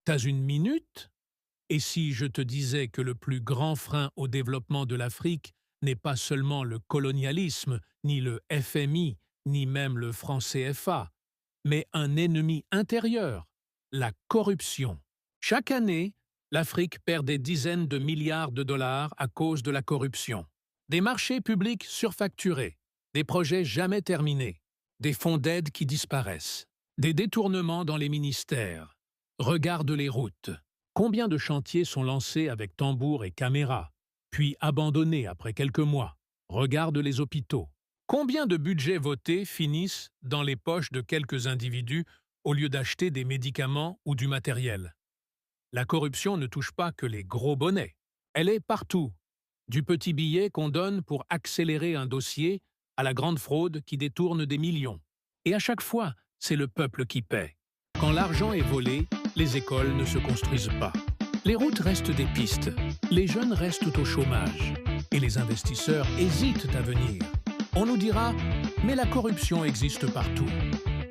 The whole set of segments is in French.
T'as une minute? Et si je te disais que le plus grand frein au développement de l'Afrique n'est pas seulement le colonialisme, ni le FMI, ni même le franc CFA, mais un ennemi intérieur, la corruption. Chaque année, l'Afrique perd des dizaines de milliards de dollars à cause de la corruption. Des marchés publics surfacturés, des projets jamais terminés, des fonds d'aide qui disparaissent, des détournements dans les ministères. Regarde les routes. Combien de chantiers sont lancés avec tambour et caméra, puis abandonnés après quelques mois? Regarde les hôpitaux. Combien de budgets votés finissent dans les poches de quelques individus au lieu d'acheter des médicaments ou du matériel? La corruption ne touche pas que les gros bonnets. Elle est partout. Du petit billet qu'on donne pour accélérer un dossier à la grande fraude qui détourne des millions. Et à chaque fois, c'est le peuple qui paie. Quand l'argent est volé, les écoles ne se construisent pas. Les routes restent des pistes, les jeunes restent au chômage et les investisseurs hésitent à venir. On nous dira « mais la corruption existe partout ».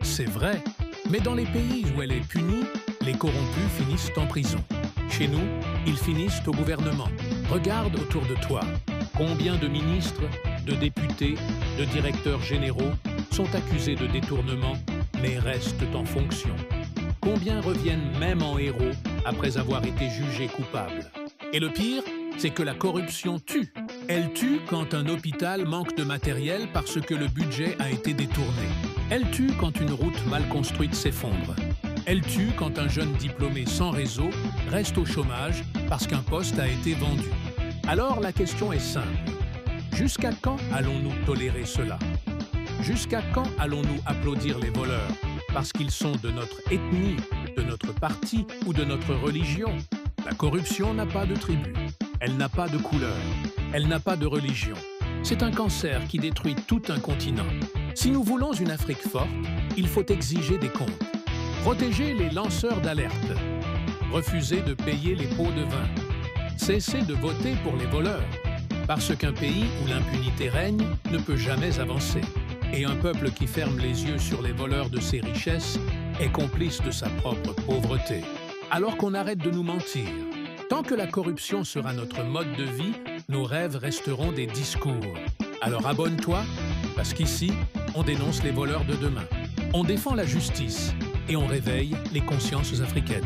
C'est vrai, mais dans les pays où elle est punie, les corrompus finissent en prison. Chez nous, ils finissent au gouvernement. Regarde autour de toi. Combien de ministres, de députés, de directeurs généraux sont accusés de détournement mais restent en fonction? Combien reviennent même en héros après avoir été jugés coupables? Et le pire, c'est que la corruption tue. Elle tue quand un hôpital manque de matériel parce que le budget a été détourné. Elle tue quand une route mal construite s'effondre. Elle tue quand un jeune diplômé sans réseau reste au chômage parce qu'un poste a été vendu. Alors la question est simple. Jusqu'à quand allons-nous tolérer cela? Jusqu'à quand allons-nous applaudir les voleurs parce qu'ils sont de notre ethnie, de notre parti ou de notre religion? La corruption n'a pas de tribu, elle n'a pas de couleur, elle n'a pas de religion. C'est un cancer qui détruit tout un continent. Si nous voulons une Afrique forte, il faut exiger des comptes. Protéger les lanceurs d'alerte. Refuser de payer les pots de vin. Cesser de voter pour les voleurs. Parce qu'un pays où l'impunité règne ne peut jamais avancer. Et un peuple qui ferme les yeux sur les voleurs de ses richesses est complice de sa propre pauvreté. Alors qu'on arrête de nous mentir. Tant que la corruption sera notre mode de vie, nos rêves resteront des discours. Alors abonne-toi, parce qu'ici, on dénonce les voleurs de demain. On défend la justice et on réveille les consciences africaines.